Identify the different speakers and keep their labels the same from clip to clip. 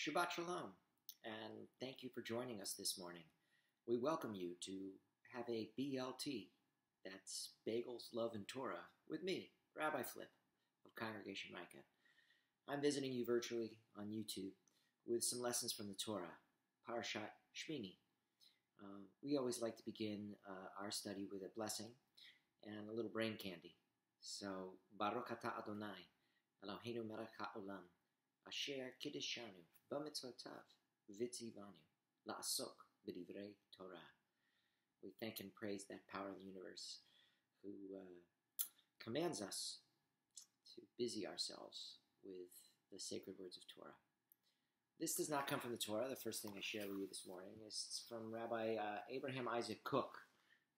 Speaker 1: Shabbat Shalom, and thank you for joining us this morning. We welcome you to have a BLT, that's Bagels, Love, and Torah, with me, Rabbi Flip of Congregation Micah. I'm visiting you virtually on YouTube with some lessons from the Torah, Parashat Shmini. We always like to begin our study with a blessing and a little brain candy. So, Baruch atah Adonai, Eloheinu melech haolam, asher kiddushanu b'mitzvotav v'tzivanu la'asok b'divrei Torah. We thank and praise that power of the universe who commands us to busy ourselves with the sacred words of Torah. This does not come from the Torah. The first thing I share with you this morning is from Rabbi Abraham Isaac Cook.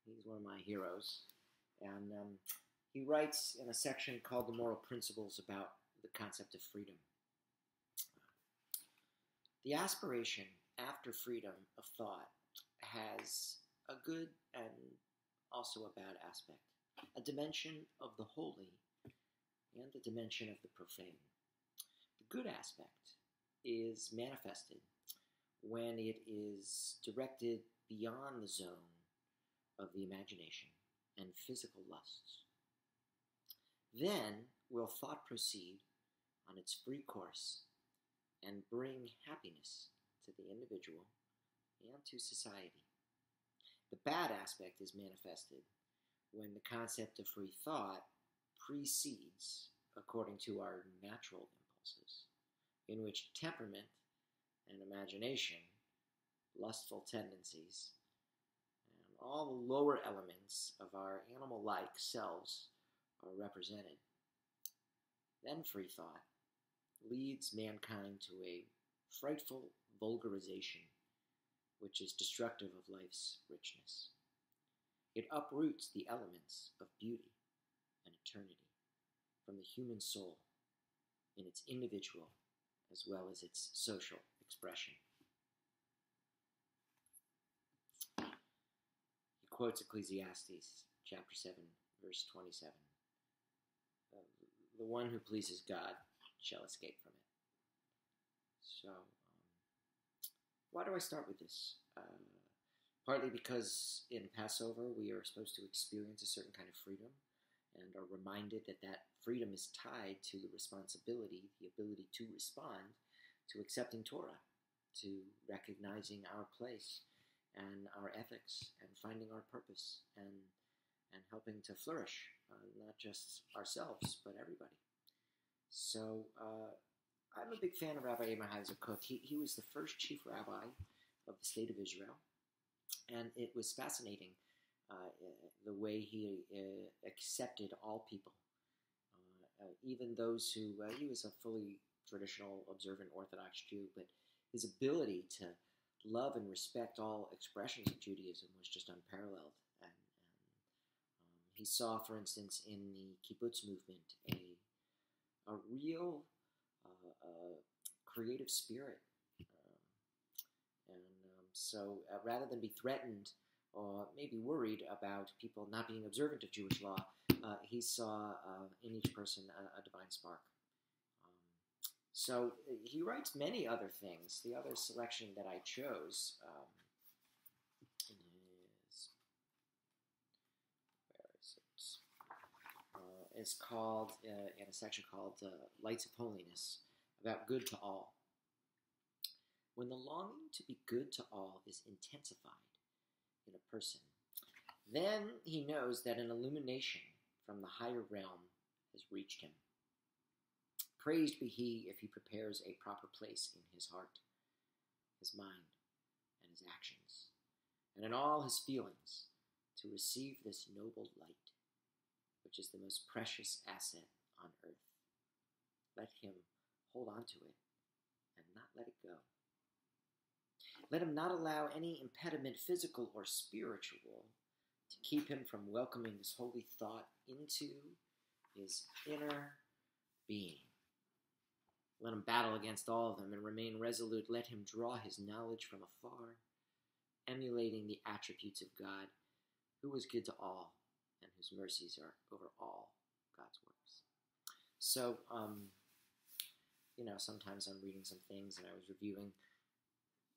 Speaker 1: He's one of my heroes. And he writes in a section called The Moral Principles about the concept of freedom. The aspiration after freedom of thought has a good and also a bad aspect, a dimension of the holy and a dimension of the profane. The good aspect is manifested when it is directed beyond the zone of the imagination and physical lusts. Then will thought proceed on its free course and bring happiness to the individual and to society. The bad aspect is manifested when the concept of free thought precedes, according to our natural impulses, in which temperament and imagination, lustful tendencies, and all the lower elements of our animal-like selves are represented. Then free thought leads mankind to a frightful vulgarization, which is destructive of life's richness. It uproots the elements of beauty and eternity from the human soul in its individual as well as its social expression. He quotes Ecclesiastes chapter 7, verse 27. The one who pleases God shall escape from it. So, why do I start with this? Partly because in Passover we are supposed to experience a certain kind of freedom and are reminded that that freedom is tied to the responsibility, the ability to respond to accepting Torah, to recognizing our place and our ethics and finding our purpose and helping to flourish, not just ourselves, but everybody. So I'm a big fan of Rabbi Abraham Isaac Cook. He was the first chief rabbi of the state of Israel, and it was fascinating the way he accepted all people, even those who, he was a fully traditional, observant Orthodox Jew, but his ability to love and respect all expressions of Judaism was just unparalleled. And he saw, for instance, in the kibbutz movement, a real creative spirit. So rather than be threatened or maybe worried about people not being observant of Jewish law, he saw in each person a divine spark. So he writes many other things. The other selection that I chose is called, in a section called Lights of Holiness, about good to all. When the longing to be good to all is intensified in a person, then he knows that an illumination from the higher realm has reached him. Praised be he if he prepares a proper place in his heart, his mind, and his actions, and in all his feelings, to receive this noble light, which is the most precious asset on earth. Let him hold on to it and not let it go. Let him not allow any impediment, physical or spiritual, to keep him from welcoming this holy thought into his inner being. Let him battle against all of them and remain resolute. Let him draw his knowledge from afar, emulating the attributes of God, who is good to all and whose mercies are over all God's works. So, sometimes I'm reading some things, and I was reviewing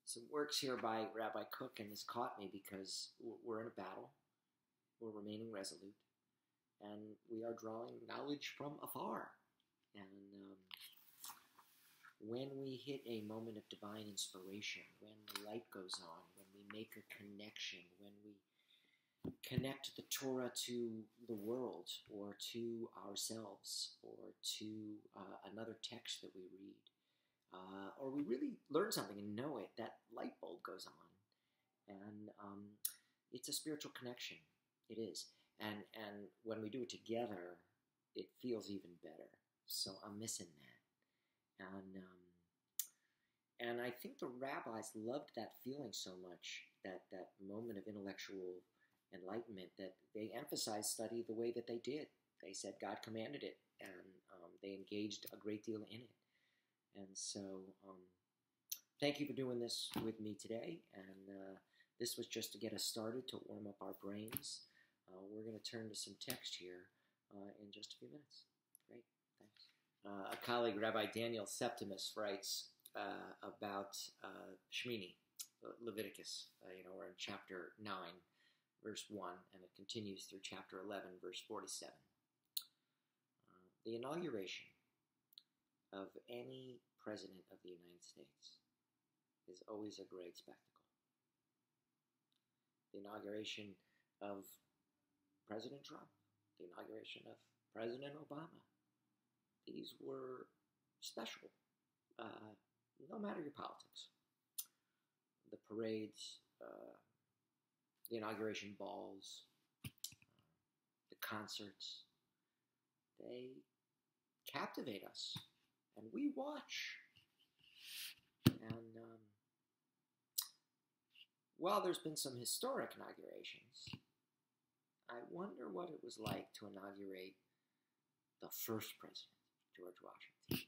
Speaker 1: some works here by Rabbi Cook, and this caught me because we're in a battle, we're remaining resolute, and we are drawing knowledge from afar. And when we hit a moment of divine inspiration, when the light goes on, when we make a connection, when we connect the Torah to the world or to ourselves or to another text that we read, or we really learn something and know it, that light bulb goes on. And it's a spiritual connection. It is. And when we do it together, it feels even better. So I'm missing that. And I think the rabbis loved that feeling so much, that moment of intellectual enlightenment, that they emphasized study the way that they did. They said God commanded it, and they engaged a great deal in it. And so thank you for doing this with me today. And this was just to get us started, to warm up our brains. We're going to turn to some text here in just a few minutes. Great, thanks. A colleague, Rabbi Daniel Septimus, writes about Shmini, Leviticus. We're in chapter 9, verse 1, and it continues through chapter 11, verse 47. The inauguration of any president of the United States is always a great spectacle. The inauguration of President Trump, the inauguration of President Obama, these were special, no matter your politics. The parades, the inauguration balls, the concerts, they captivate us, and we watch. And while there's been some historic inaugurations, I wonder what it was like to inaugurate the first president, George Washington,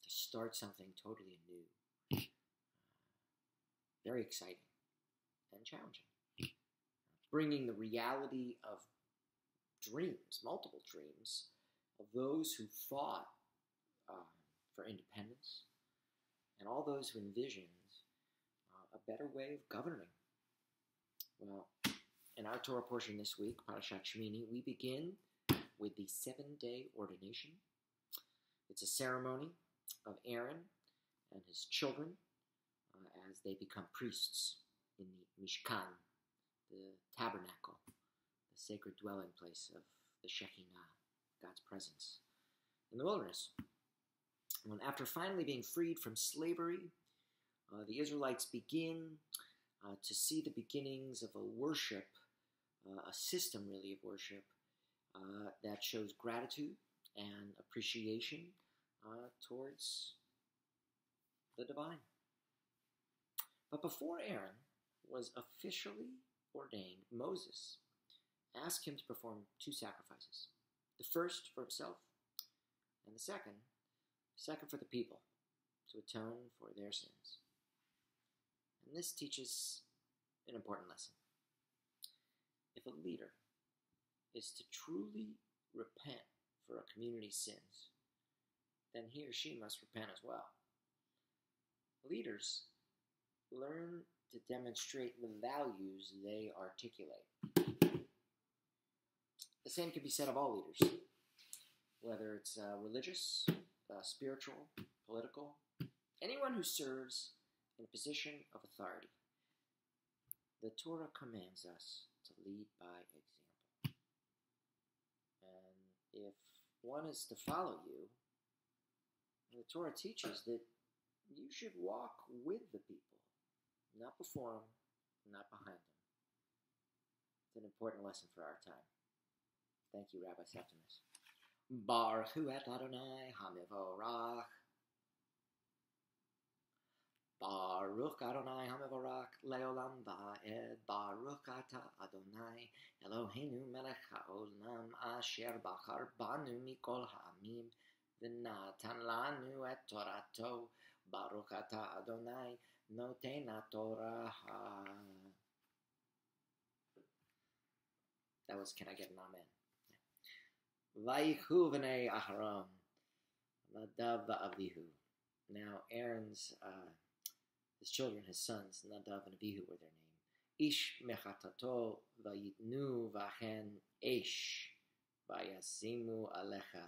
Speaker 1: to start something totally new. Very exciting and challenging. Bringing the reality of dreams, multiple dreams, of those who fought for independence, and all those who envisioned a better way of governing. Well, in our Torah portion this week, Parashat Shmini, we begin with the 7-day ordination. It's a ceremony of Aaron and his children as they become priests in the Mishkan, the tabernacle, the sacred dwelling place of the Shekinah, God's presence, in the wilderness. And after finally being freed from slavery, the Israelites begin to see the beginnings of a worship, a system really of worship, that shows gratitude and appreciation towards the divine. But before Aaron was officially ordained, Moses asked him to perform 2 sacrifices. The first for himself, and the second for the people, to atone for their sins. And this teaches an important lesson. If a leader is to truly repent for a community's sins, then he or she must repent as well. Leaders learn to demonstrate the values they articulate. The same can be said of all leaders, whether it's religious, spiritual, political, anyone who serves in a position of authority. The Torah commands us to lead by example. And if one is to follow you, the Torah teaches that you should walk with the people, not before them, not behind them. It's an important lesson for our time. Thank you, Rabbi Septimus. Baruch hu et Adonai hamivorach. Baruch Adonai hamivorach leolam va'ed. Baruch ata Adonai Eloheinu melech haolam asher bachar banu mikol ha'amim v'natan lanu et torato. Baruch ata Adonai noten Torah. That was, can I get an amen? Vaychu v'nei Aharon. Nadav va'Avihu. Now Aaron's his children, his sons, Nadav and Avihu were their name. Ish mechatato vayitnu vachen esh vayasimu alecha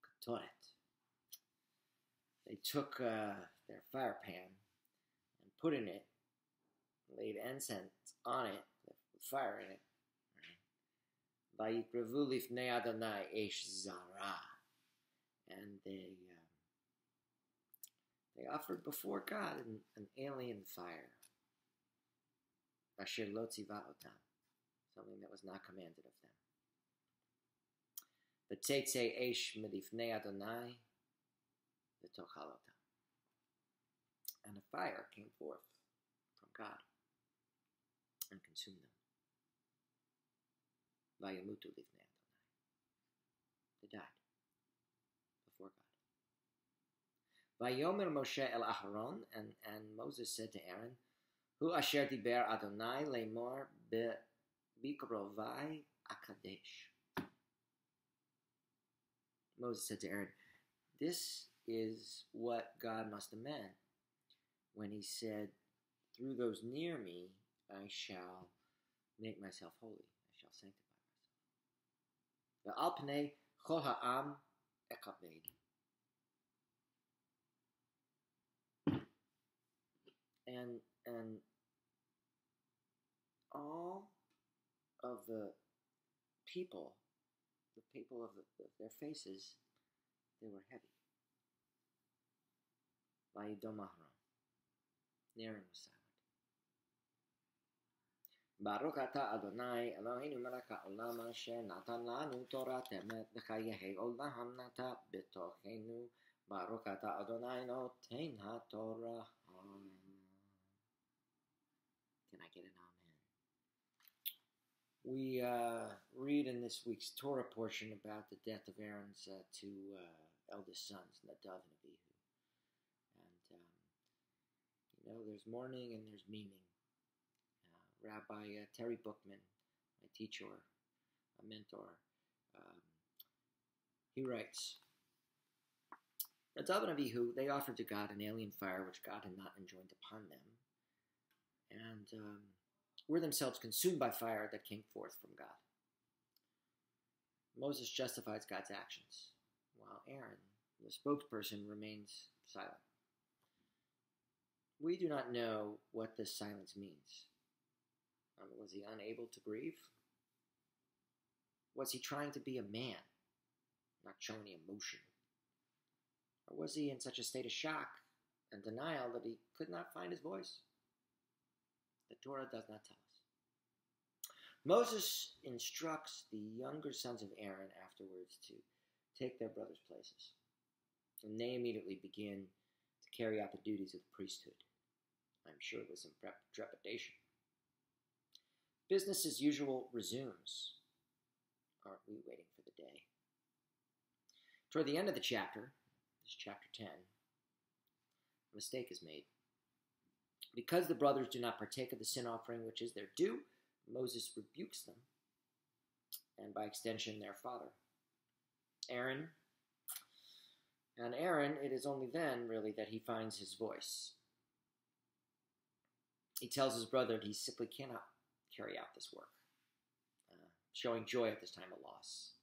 Speaker 1: ketoret. They took their fire pan and put in it, laid incense on it, with fire in it. Vayikrevu lifnei Adonai esh zara. And they offered before God an alien fire. Asher lo tziva otam, something that was not commanded of them. V'teitzei eish milifnei Adonai v'tochal otam. And a fire came forth from God and consumed them. Vayamutu lifnei Adonai. They died before God. Vayomer Moshe el Aharon, and Moses said to Aaron, Hu asher diber Adonai lemor bikrovai akadesh. Moses said to Aaron, this is what God must have meant when he said, through those near me I shall make myself holy. I shall sanctify myself. Ve'al pnei chol ha'am ekaved. And all of the people of their faces, they were heavy. Vayidom Aharon. Aaron was silent. Baruch atah Adonai Eloheinu melech haolam asher natan lanu Torah temet v'chayei olam nata b'tochenu. Baruch atah Adonai noten haTorah. Can I get an amen? We read in this week's Torah portion about the death of Aaron's two eldest sons, Nadav and Avihu. And, there's mourning and there's meaning. Rabbi Terry Bookman, my teacher, a mentor, he writes, Nadav and Avihu, they offered to God an alien fire which God had not enjoined upon them, and were themselves consumed by fire that came forth from God. Moses justifies God's actions, while Aaron, the spokesperson, remains silent. We do not know what this silence means. Was he unable to grieve? Was he trying to be a man, not show any emotion? Or was he in such a state of shock and denial that he could not find his voice? The Torah does not tell us. Moses instructs the younger sons of Aaron afterwards to take their brothers' places, and they immediately begin to carry out the duties of the priesthood. I'm sure with some trepidation. Business as usual resumes. Aren't we waiting for the day? Toward the end of the chapter, this is chapter 10, a mistake is made. Because the brothers do not partake of the sin offering which is their due, Moses rebukes them, and by extension their father, Aaron. And Aaron, it is only then, really, that he finds his voice. He tells his brother that he simply cannot carry out this work, showing joy at this time of loss.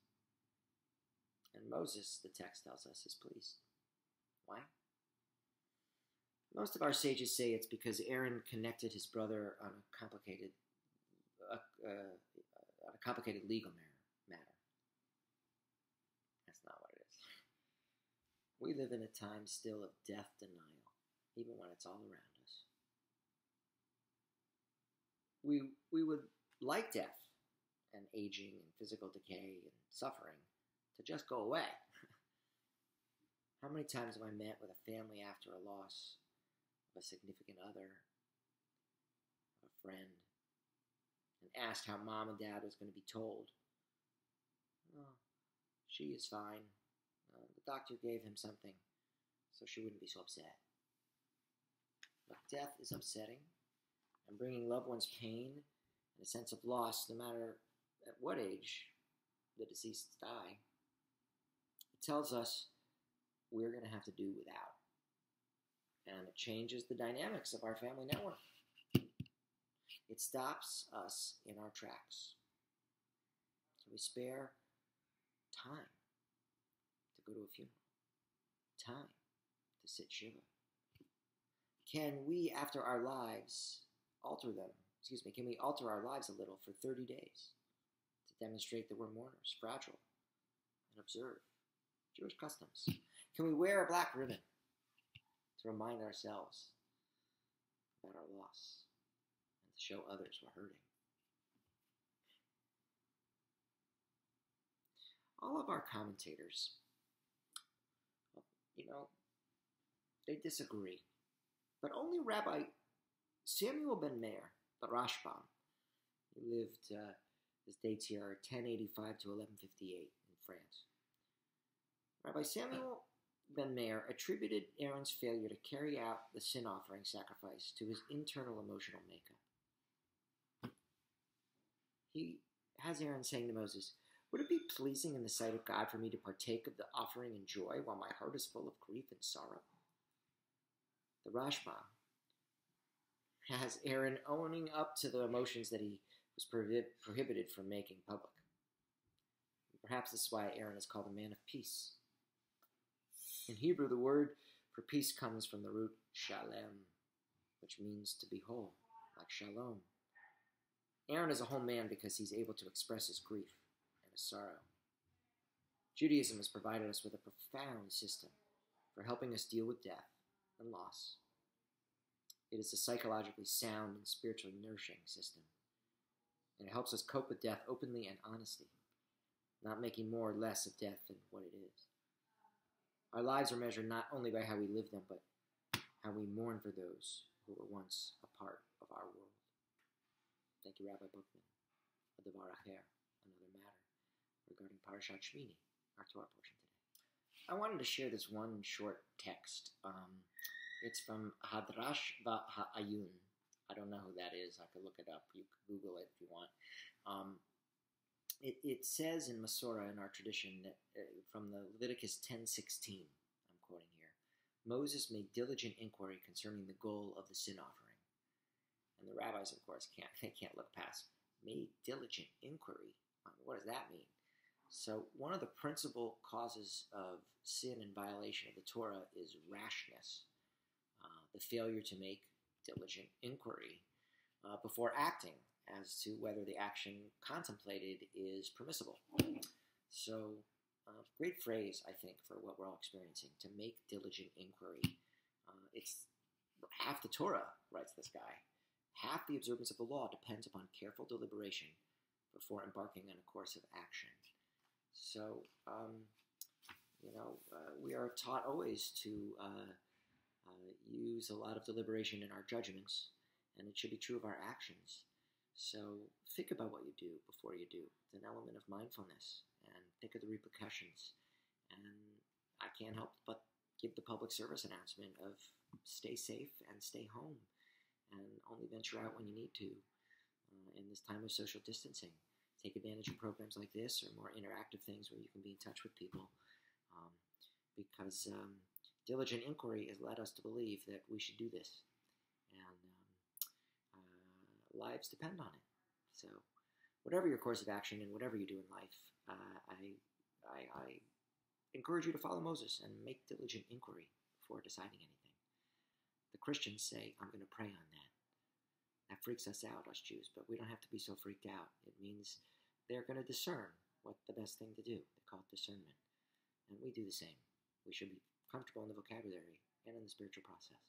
Speaker 1: And Moses, the text tells us, is pleased. Why? Most of our sages say it's because Aaron connected his brother on a complicated legal matter. That's not what it is. We live in a time still of death denial, even when it's all around us. We would like death and aging and physical decay and suffering to just go away. How many times have I met with a family after a loss of a significant other, of a friend, and asked how mom and dad was going to be told. Oh, she is fine. The doctor gave him something, so she wouldn't be so upset. But death is upsetting, and bringing loved ones pain and a sense of loss, no matter at what age the deceased die. It tells us we're going to have to do without. And it changes the dynamics of our family network. It stops us in our tracks. Can we spare time to go to a funeral? Time to sit Shiva? Can we alter our lives a little for 30 days to demonstrate that we're mourners, fragile, and observe Jewish customs? Can we wear a black ribbon to remind ourselves about our loss and to show others we're hurting? All of our commentators, they disagree. But only Rabbi Samuel ben Meir, the Rashbam, he lived, his dates here are 1085 to 1158 in France. Rabbi Samuel ben Meir attributed Aaron's failure to carry out the sin offering sacrifice to his internal emotional makeup. He has Aaron saying to Moses, "Would it be pleasing in the sight of God for me to partake of the offering in joy while my heart is full of grief and sorrow?" The Rashbam has Aaron owning up to the emotions that he was prohibited from making public. Perhaps this is why Aaron is called a man of peace. In Hebrew, the word for peace comes from the root shalem, which means to be whole, like shalom. Aaron is a whole man because he's able to express his grief and his sorrow. Judaism has provided us with a profound system for helping us deal with death and loss. It is a psychologically sound and spiritually nourishing system, and it helps us cope with death openly and honestly, not making more or less of death than what it is. Our lives are measured not only by how we live them, but how we mourn for those who were once a part of our world. Thank you, Rabbi Bookman. A Davar Acher, another matter regarding Parashat Shmini, our Torah portion today. I wanted to share this one short text. It's from Hadrash Va'ayun. I don't know who that is. I could look it up. You could Google it if you want. It says in Masorah, in our tradition, that from the Leviticus 10:16, I'm quoting here, Moses made diligent inquiry concerning the goal of the sin offering. And the rabbis, of course, can't look past made diligent inquiry. What does that mean? So one of the principal causes of sin and violation of the Torah is rashness, the failure to make diligent inquiry before acting as to whether the action contemplated is permissible. So, great phrase, I think, for what we're all experiencing, to make diligent inquiry. It's half the Torah, writes this guy. Half the observance of the law depends upon careful deliberation before embarking on a course of action. So, we are taught always to use a lot of deliberation in our judgments, and it should be true of our actions. So think about what you do before you do. It's an element of mindfulness, and think of the repercussions. And I can't help but give the public service announcement of stay safe and stay home, and only venture out when you need to in this time of social distancing. Take advantage of programs like this or more interactive things where you can be in touch with people, because diligent inquiry has led us to believe that we should do this, and lives depend on it. So whatever your course of action and whatever you do in life, I encourage you to follow Moses and make diligent inquiry before deciding anything. The Christians say, I'm going to pray on that. That freaks us out, us Jews, but we don't have to be so freaked out. It means they're going to discern what the best thing to do. They call it discernment. And we do the same. We should be comfortable in the vocabulary and in the spiritual process.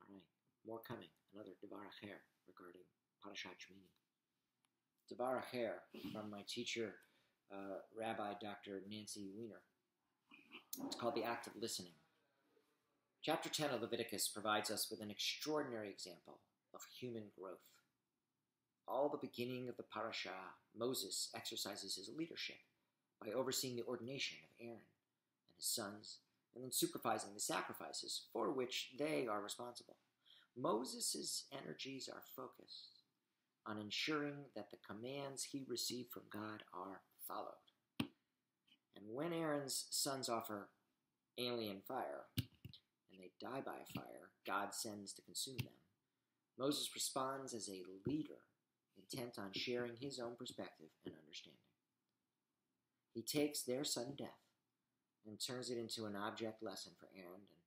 Speaker 1: All right, more coming. Another Davar Acher regarding Parashat Shmini. Davar Acher from my teacher, Rabbi Dr. Nancy Weiner. It's called The Act of Listening. Chapter 10 of Leviticus provides us with an extraordinary example of human growth. All the beginning of the parasha, Moses exercises his leadership by overseeing the ordination of Aaron and his sons, and then supervising the sacrifices for which they are responsible. Moses' energies are focused on ensuring that the commands he received from God are followed. And when Aaron's sons offer alien fire, and they die by a fire God sends to consume them, Moses responds as a leader intent on sharing his own perspective and understanding. He takes their sudden death and turns it into an object lesson for Aaron and,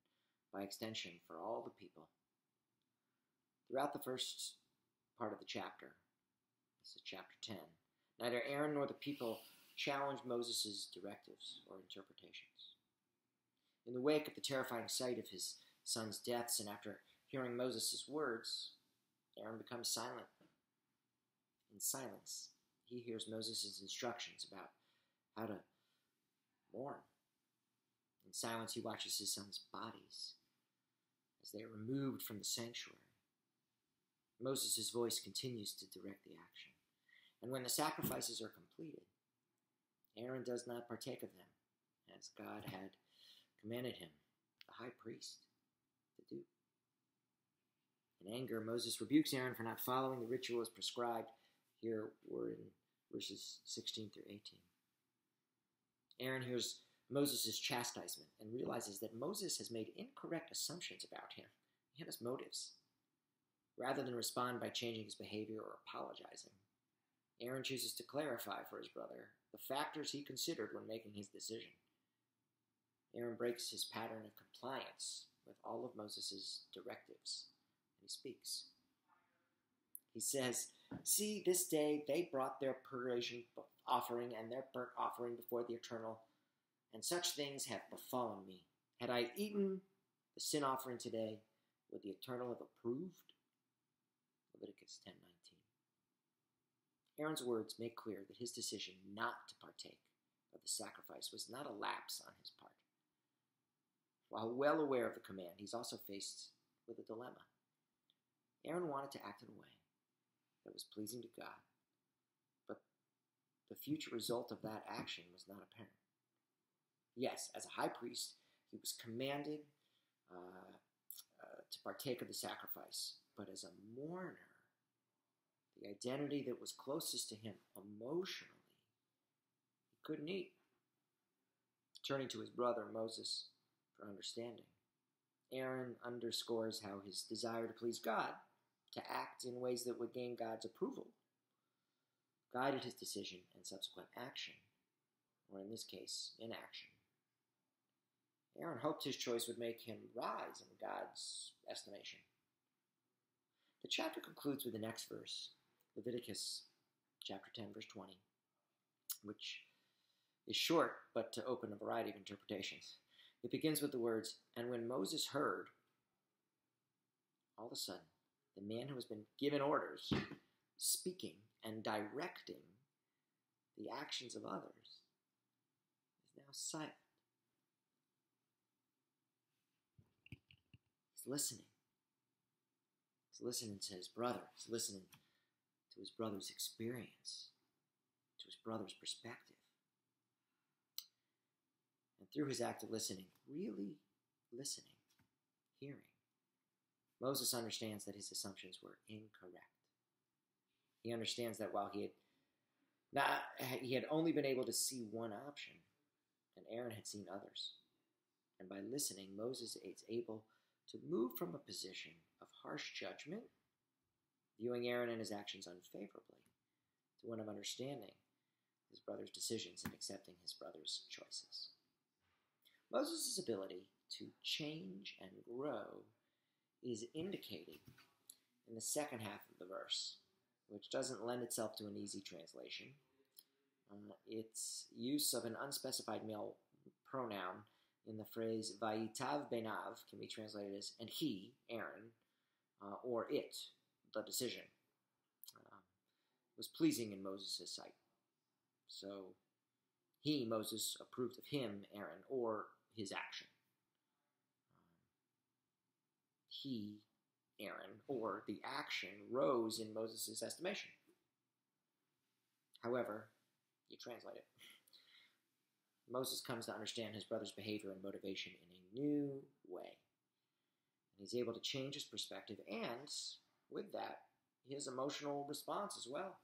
Speaker 1: by extension, for all the people. Throughout the first part of the chapter, this is chapter 10, neither Aaron nor the people challenge Moses' directives or interpretations. In the wake of the terrifying sight of his son's deaths and after hearing Moses' words, Aaron becomes silent. In silence, he hears Moses' instructions about how to mourn. In silence, he watches his son's bodies as they are removed from the sanctuary. Moses' voice continues to direct the action. And when the sacrifices are completed, Aaron does not partake of them, as God had commanded him, the high priest, to do. In anger, Moses rebukes Aaron for not following the ritual as prescribed. Here we're in verses 16 through 18. Aaron hears Moses' chastisement and realizes that Moses has made incorrect assumptions about him and his motives. Rather than respond by changing his behavior or apologizing, Aaron chooses to clarify for his brother the factors he considered when making his decision. Aaron breaks his pattern of compliance with all of Moses' directives, and he speaks. He says, "See, this day they brought their purgation offering and their burnt offering before the Eternal, and such things have befallen me. Had I eaten the sin offering today, would the Eternal have approved?" Leviticus 10:19. Aaron's words make clear that his decision not to partake of the sacrifice was not a lapse on his part. While well aware of the command, he's also faced with a dilemma. Aaron wanted to act in a way that was pleasing to God, but the future result of that action was not apparent. Yes, as a high priest, he was commanded to partake of the sacrifice, but as a mourner, the identity that was closest to him emotionally, he couldn't eat. Turning to his brother Moses for understanding, Aaron underscores how his desire to please God, to act in ways that would gain God's approval, guided his decision and subsequent action, or in this case, inaction. Aaron hoped his choice would make him rise in God's estimation. The chapter concludes with the next verse, Leviticus chapter 10, verse 20, which is short, but to open a variety of interpretations. It begins with the words, "And when Moses heard," all of a sudden, the man who has been given orders, speaking and directing the actions of others, is now silent. He's listening. He's listening to his brother. He's listening to his brother's experience, to his brother's perspective. And through his act of listening, really listening, hearing, Moses understands that his assumptions were incorrect. He understands that while he had only been able to see one option, and Aaron had seen others. And by listening, Moses is able to move from a position of harsh judgment, viewing Aaron and his actions unfavorably, to one of understanding his brother's decisions and accepting his brother's choices. Moses' ability to change and grow is indicated in the second half of the verse, which doesn't lend itself to an easy translation. Its use of an unspecified male pronoun in the phrase "vayitav benav" can be translated as "and he," Aaron, or "it," the decision, was pleasing in Moses' sight. So he, Moses, approved of him, Aaron, or his action. He, Aaron, or the action rose in Moses' estimation. However, you translate it. Moses comes to understand his brother's behavior and motivation in a new way. And he's able to change his perspective and, with that, his emotional response as well.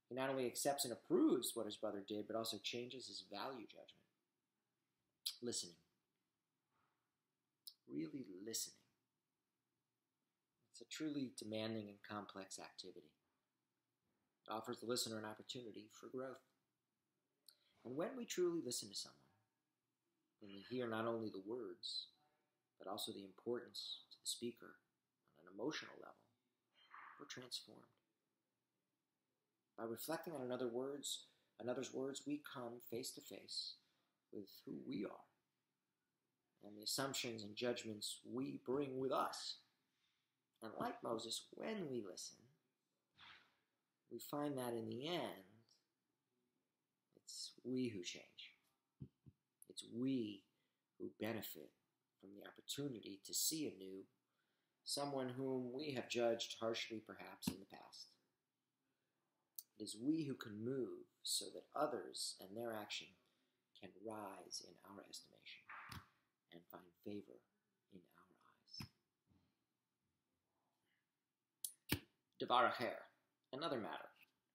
Speaker 1: He not only accepts and approves what his brother did, but also changes his value judgment. Listening. really listening. It's a truly demanding and complex activity. It offers the listener an opportunity for growth. And when we truly listen to someone, when we hear not only the words, but also the importance to the speaker on an emotional level, we're transformed. By reflecting on another's words, we come face to face with who we are and the assumptions and judgments we bring with us. And like Moses, when we listen, we find that in the end, it's we who change. It's we who benefit from the opportunity to see anew someone whom we have judged harshly perhaps in the past. It is we who can move so that others and their action can rise in our estimation and find favor in our eyes. Devar Acher, another matter,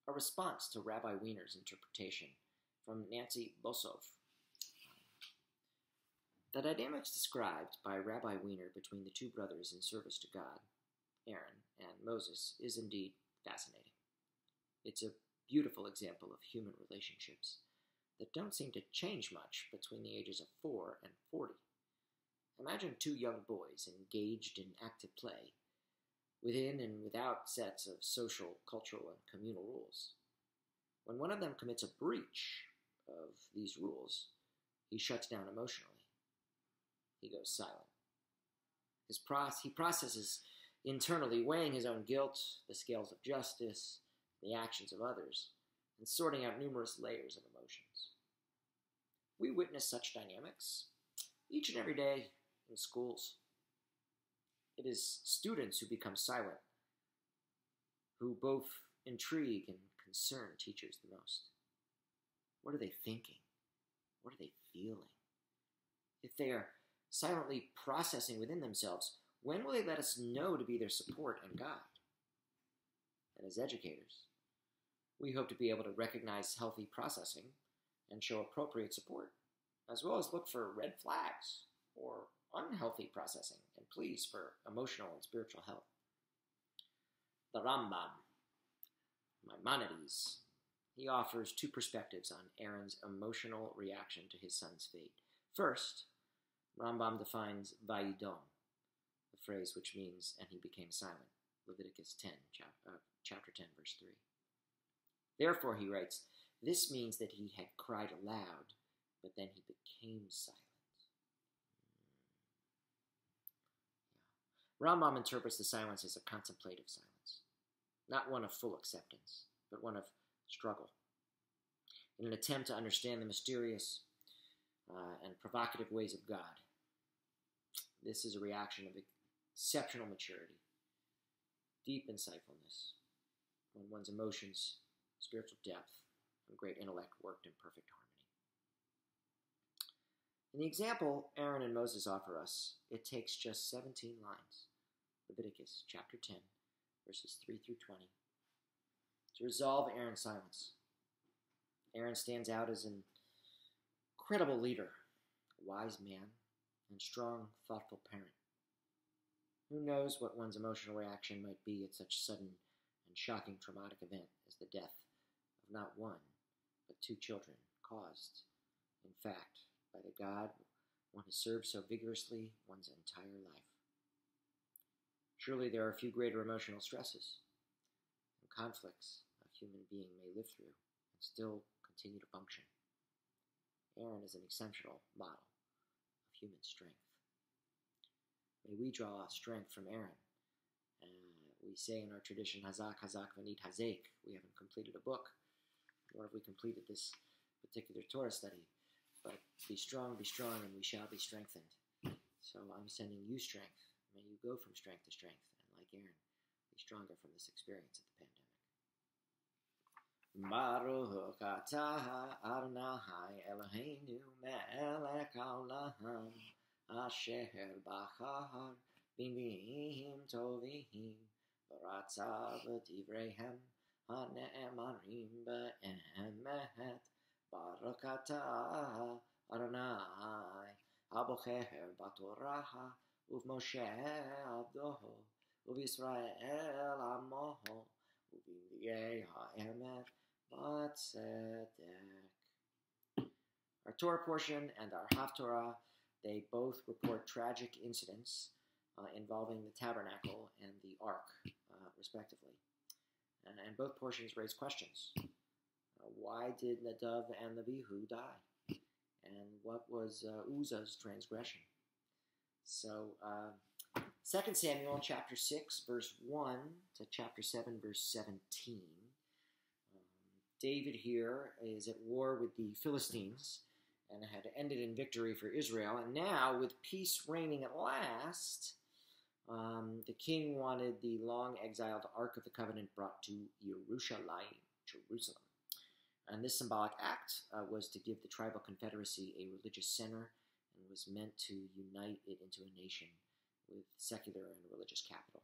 Speaker 1: a response to Rabbi Wiener's interpretation from Nancy Bosov. The dynamics described by Rabbi Wiener between the two brothers in service to God, Aaron and Moses, is indeed fascinating. It's a beautiful example of human relationships that don't seem to change much between the ages of 4 and 40. Imagine two young boys engaged in active play, within and without sets of social, cultural, and communal rules. When one of them commits a breach of these rules, he shuts down emotionally. He goes silent. He processes internally, weighing his own guilt, the scales of justice, the actions of others, and sorting out numerous layers of emotions. We witness such dynamics each and every day in schools. It is students who become silent, who both intrigue and concern teachers the most. What are they thinking? What are they feeling? If they are silently processing within themselves, when will they let us know to be their support and guide? And as educators, we hope to be able to recognize healthy processing and show appropriate support, as well as look for red flags or unhealthy processing and pleas for emotional and spiritual help. The Rambam, Maimonides, he offers two perspectives on Aaron's emotional reaction to his son's fate. First, Rambam defines Vayidom, the phrase which means, and he became silent, Leviticus 10, chapter 10, verse 3. Therefore, he writes, this means that he had cried aloud, but then he became silent. Rambam interprets the silence as a contemplative silence, not one of full acceptance, but one of struggle. In an attempt to understand the mysterious and provocative ways of God, this is a reaction of exceptional maturity, deep insightfulness, when one's emotions, spiritual depth, and great intellect worked in perfect harmony. In the example Aaron and Moses offer us, it takes just 17 lines, Leviticus chapter 10, verses 3 through 20, to resolve Aaron's silence. Aaron stands out as an incredible leader, a wise man, and strong, thoughtful parent. Who knows what one's emotional reaction might be at such sudden and shocking traumatic event as the death of not one, but two children, caused, in fact, by the God one has served so vigorously one's entire life. Surely there are few greater emotional stresses and conflicts a human being may live through and still continue to function. Aaron is an exceptional model of human strength. May we draw strength from Aaron. We say in our tradition, Hazak, Hazak, Vanit, Hazek. We haven't completed a book, nor have we completed this particular Torah study. But be strong, and we shall be strengthened. So I'm sending you strength. May you go from strength to strength, and like Aaron, be stronger from this experience of the pandemic. Baruch atah Adonai Eloheinu melech haolam asher bachar b'nim tovim v'ratza v'divreihem hane'emarim be'emet. Baruch atah Adonai abocher b'torah Moshe Abdoho, Israel Amoho, Uv'nbi'ei ha'emet b'tzedek. Our Torah portion and our Haftorah, they both report tragic incidents involving the tabernacle and the ark, respectively. And both portions raise questions. Why did Nadav and Abihu die? And what was Uzzah's transgression? So, 2 Samuel chapter 6, verse 1 to chapter 7, verse 17. David here is at war with the Philistines and had ended in victory for Israel. And now, with peace reigning at last, the king wanted the long-exiled Ark of the Covenant brought to Jerusalem. And this symbolic act was to give the tribal confederacy a religious center and was meant to unite it into a nation with secular and religious capital.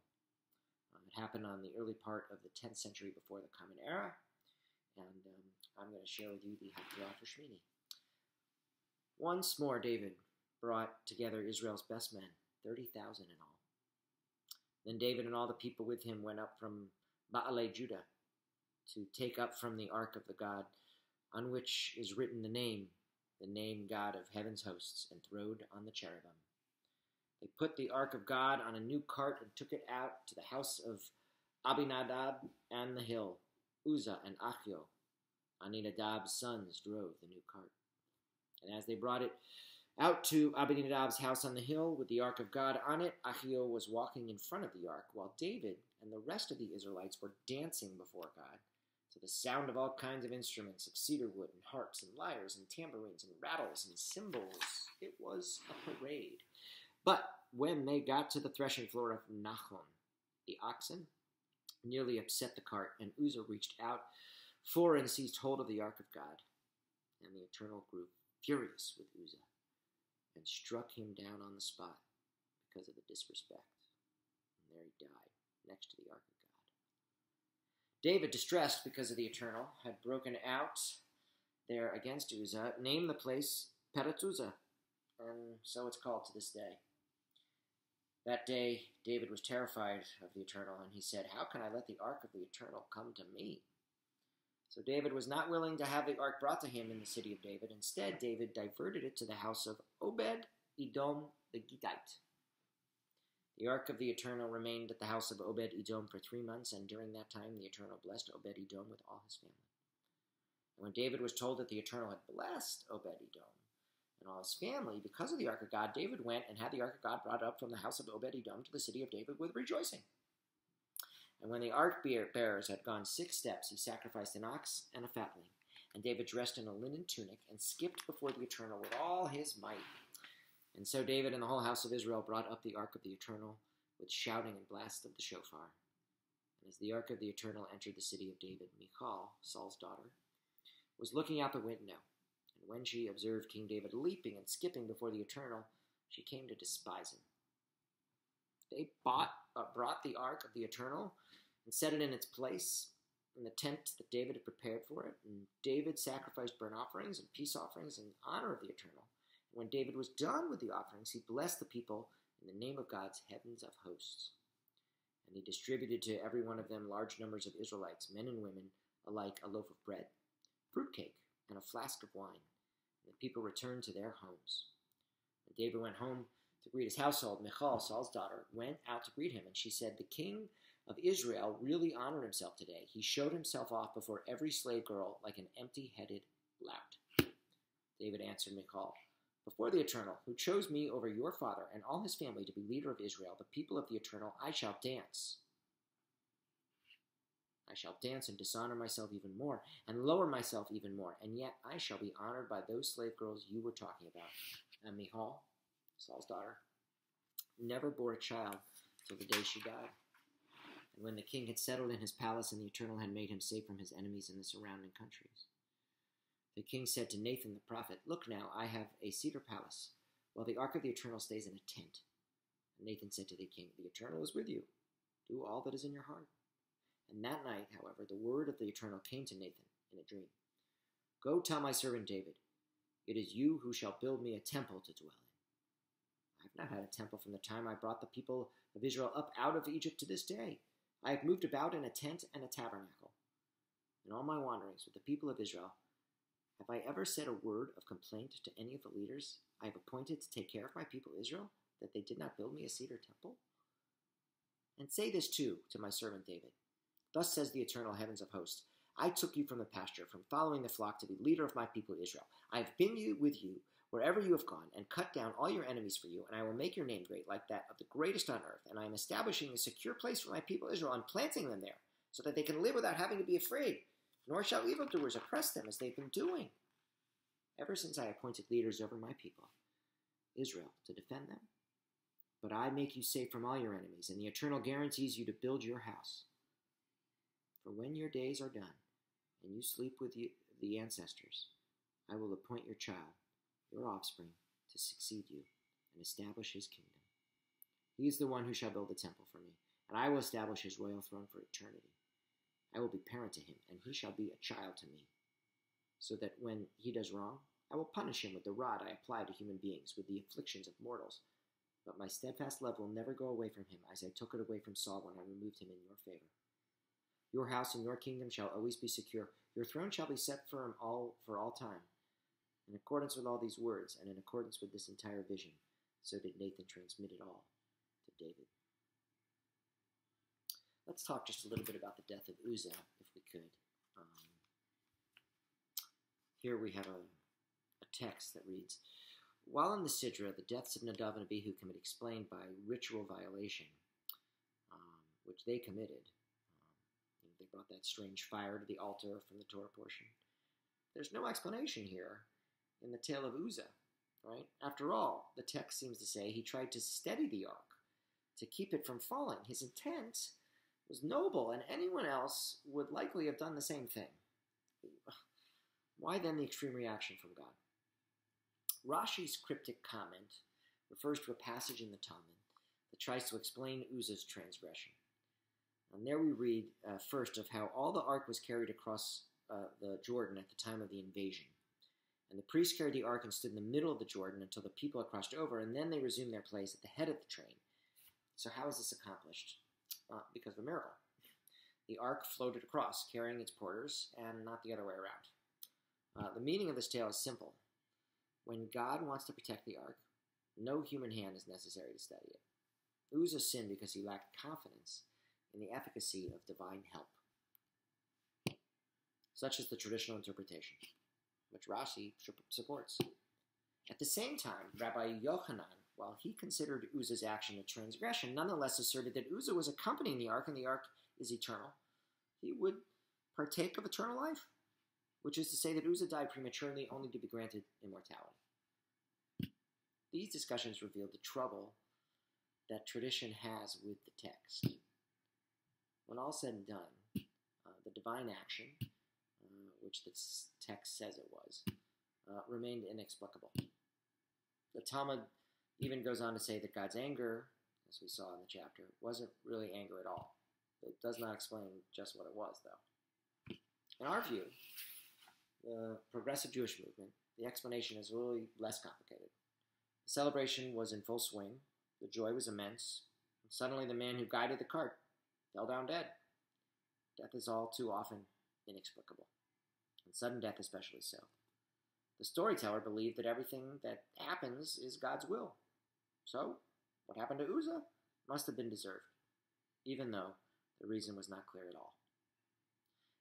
Speaker 1: It happened on the early part of the 10th century before the Common Era, and I'm going to share with you the Haftorah for Shmini. Once more, David brought together Israel's best men, 30,000 in all. Then David and all the people with him went up from Baalei Judah to take up from the ark of the God, on which is written the name God of heaven's hosts, enthroned on the cherubim. They put the ark of God on a new cart and took it out to the house of Abinadab and the hill. Uzzah and Achio, Aminadab's sons, drove the new cart. And as they brought it out to Abinadab's house on the hill with the ark of God on it, Achio was walking in front of the ark, while David and the rest of the Israelites were dancing before God to the sound of all kinds of instruments of cedar wood and harps and lyres and tambourines and rattles and cymbals. It was a parade. But when they got to the threshing floor of Nachon, the oxen nearly upset the cart, and Uzzah reached out for and seized hold of the ark of God. And the Eternal grew furious with Uzzah and struck him down on the spot because of the disrespect. And there he died next to the ark of God. David, distressed because of the Eternal, had broken out there against Uzzah, named the place Peretz Uzzah, and so it's called to this day. That day, David was terrified of the Eternal, and he said, "How can I let the ark of the Eternal come to me?" So David was not willing to have the ark brought to him in the city of David. Instead, David diverted it to the house of Obed-Edom the Gittite. The ark of the Eternal remained at the house of Obed-Edom for 3 months, and during that time the Eternal blessed Obed-Edom with all his family. And when David was told that the Eternal had blessed Obed-Edom and all his family because of the ark of God, David went and had the ark of God brought up from the house of Obed-Edom to the city of David with rejoicing. And when the ark bearers had gone 6 steps, he sacrificed an ox and a fatling. And David dressed in a linen tunic and skipped before the Eternal with all his might. And so David and the whole house of Israel brought up the ark of the Eternal with shouting and blast of the shofar. And as the ark of the Eternal entered the city of David, Michal, Saul's daughter, was looking out the window. And when she observed King David leaping and skipping before the Eternal, she came to despise him. They brought the ark of the Eternal and set it in its place in the tent that David had prepared for it. And David sacrificed burnt offerings and peace offerings in honor of the Eternal. And when David was done with the offerings, he blessed the people in the name of God's heavens of hosts. And he distributed to every one of them large numbers of Israelites, men and women, alike a loaf of bread, fruitcake, and a flask of wine. And the people returned to their homes. When David went home to greet his household, Michal, Saul's daughter, went out to greet him, and she said, "The king of Israel really honored himself today. He showed himself off before every slave girl like an empty-headed lout." David answered Michal, "Before the Eternal, who chose me over your father and all his family to be leader of Israel, the people of the Eternal, I shall dance. I shall dance and dishonor myself even more, and lower myself even more, and yet I shall be honored by those slave girls you were talking about." And Michal, Saul's daughter, never bore a child till the day she died. And when the king had settled in his palace and the Eternal had made him safe from his enemies in the surrounding countries, the king said to Nathan the prophet, "Look now, I have a cedar palace, while the ark of the Eternal stays in a tent." And Nathan said to the king, "The Eternal is with you. Do all that is in your heart." And that night, however, the word of the Eternal came to Nathan in a dream. "Go tell my servant David, it is you who shall build me a temple to dwell in. I have I've had a temple from the time I brought the people of Israel up out of Egypt to this day. I have moved about in a tent and a tabernacle. In all my wanderings with the people of Israel, have I ever said a word of complaint to any of the leaders I have appointed to take care of my people Israel, that they did not build me a cedar temple? And say this too to my servant David. Thus says the eternal heavens of hosts, I took you from the pasture, from following the flock, to be leader of my people Israel. I have been with you wherever you have gone, and cut down all your enemies for you, and I will make your name great, like that of the greatest on earth. And I am establishing a secure place for my people Israel, and planting them there, so that they can live without having to be afraid. Nor shall evildoers oppress them, as they've been doing, ever since I appointed leaders over my people Israel to defend them. But I make you safe from all your enemies, and the Eternal guarantees you to build your house. For when your days are done, and you sleep with the ancestors, I will appoint your child, your offspring, to succeed you, and establish his kingdom. He is the one who shall build the temple for me, and I will establish his royal throne for eternity. I will be parent to him, and he shall be a child to me, so that when he does wrong, I will punish him with the rod I apply to human beings, with the afflictions of mortals. But my steadfast love will never go away from him, as I took it away from Saul when I removed him in your favor. Your house and your kingdom shall always be secure. Your throne shall be set firm for all time. In accordance with all these words, and in accordance with this entire vision, so did Nathan transmit it all to David. Let's talk just a little bit about the death of Uzzah, if we could. Here we have a text that reads, while in the Sidra, the deaths of Nadav and Abihu can be explained by ritual violation, which they committed. They brought that strange fire to the altar from the Torah portion. There's no explanation here in the tale of Uzzah, right? After all, the text seems to say he tried to steady the ark, to keep it from falling. His intent was noble, and anyone else would likely have done the same thing. Why then the extreme reaction from God? Rashi's cryptic comment refers to a passage in the Talmud that tries to explain Uzzah's transgression. And there we read first of how all the ark was carried across the Jordan at the time of the invasion. And the priests carried the ark and stood in the middle of the Jordan until the people had crossed over, and then they resumed their place at the head of the train. So how is this accomplished? Because of a miracle. The ark floated across, carrying its porters, and not the other way around. The meaning of this tale is simple. When God wants to protect the ark, no human hand is necessary to steady it. Uzzah sinned because he lacked confidence in the efficacy of divine help. Such is the traditional interpretation, which Rashi supports. At the same time, Rabbi Yochanan, while he considered Uzzah's action a transgression, nonetheless asserted that Uzzah was accompanying the ark, and the ark is eternal. He would partake of eternal life, which is to say that Uzzah died prematurely only to be granted immortality. These discussions reveal the trouble that tradition has with the text. When all said and done, the divine action, which the text says it was, remained inexplicable. The Talmud even goes on to say that God's anger, as we saw in the chapter, wasn't really anger at all. It does not explain just what it was, though. In our view, the progressive Jewish movement, the explanation is really less complicated. The celebration was in full swing, the joy was immense, and suddenly the man who guided the cart fell down dead. Death is all too often inexplicable, and sudden death especially so. The storyteller believed that everything that happens is God's will. So, what happened to Uzzah must have been deserved, even though the reason was not clear at all.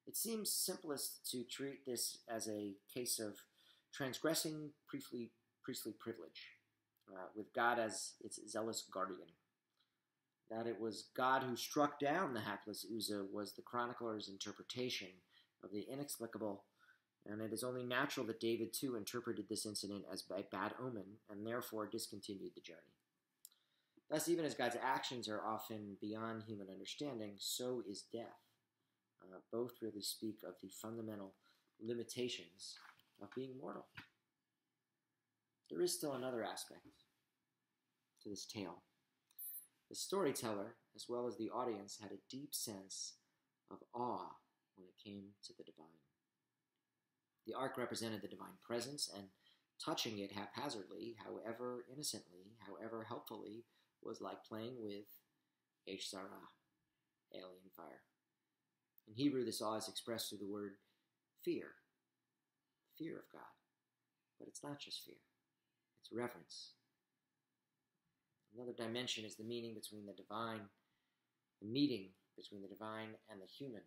Speaker 1: It seems simplest to treat this as a case of transgressing priestly privilege, with God as its zealous guardian. That it was God who struck down the hapless Uzzah was the chronicler's interpretation of the inexplicable, and it is only natural that David too interpreted this incident as a bad omen and therefore discontinued the journey. Thus, even as God's actions are often beyond human understanding, so is death. Both really speak of the fundamental limitations of being mortal. There is still another aspect to this tale. The storyteller, as well as the audience, had a deep sense of awe when it came to the divine. The ark represented the divine presence, and Touching it haphazardly, however innocently, however helpfully, was like playing with Esh Sarah, alien fire. In Hebrew, this awe is expressed through the word fear, fear of God. But it's not just fear, it's reverence. Another dimension is the meaning between the divine, the meeting between the divine and the human.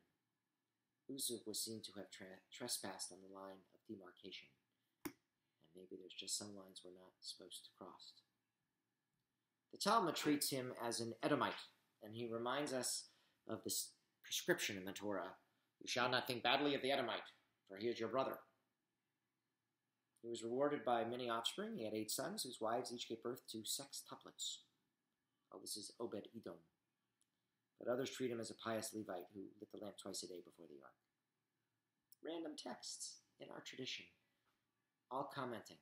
Speaker 1: Uzzah was seen to have trespassed on the line of demarcation. And maybe there's just some lines we're not supposed to cross. The Talmud treats him as an Edomite, and he reminds us of this prescription in the Torah. You shall not think badly of the Edomite, for he is your brother. He was rewarded by many offspring. He had 8 sons, whose wives each gave birth to sextuplets. Oh, this is Obed Edom. But others treat him as a pious Levite who lit the lamp twice a day before the ark. Random texts in our tradition, all commenting,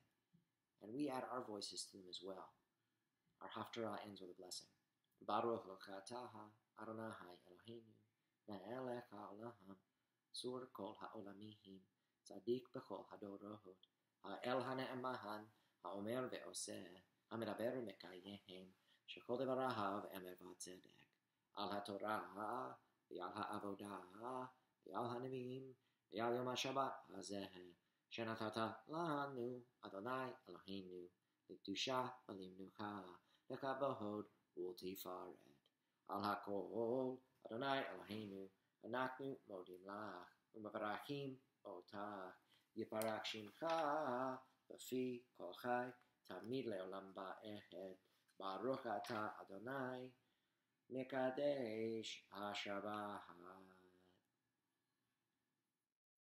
Speaker 1: and we add our voices to them as well. Our Haftarah ends with a blessing. Baruch Lokataha Adonai Eloheinu Me'elech ha'olam Sur kol ha'olamihim Tzadik b'chol hadorohot Ha'el ha'ne'emahan Ha'omer ve'oseh Ha'medaber mekayehem Shekol devarahav emer v'tzedek Al ha'torah V'al ha'avodah V'al ha'neviim V'al yom ha'shabbat hazeh Shenatata lanu Adonai Eloheinu L'kedusha v'limnucha Lekavod ultifaret Al hakol Adonai Eloheinu Anaknu modim lach Umavarachim otach Yiparak shimcha B'fi kol chai Tamid le'olam ba'ehed Baruch ata Adonai Mekadesh HaShabbat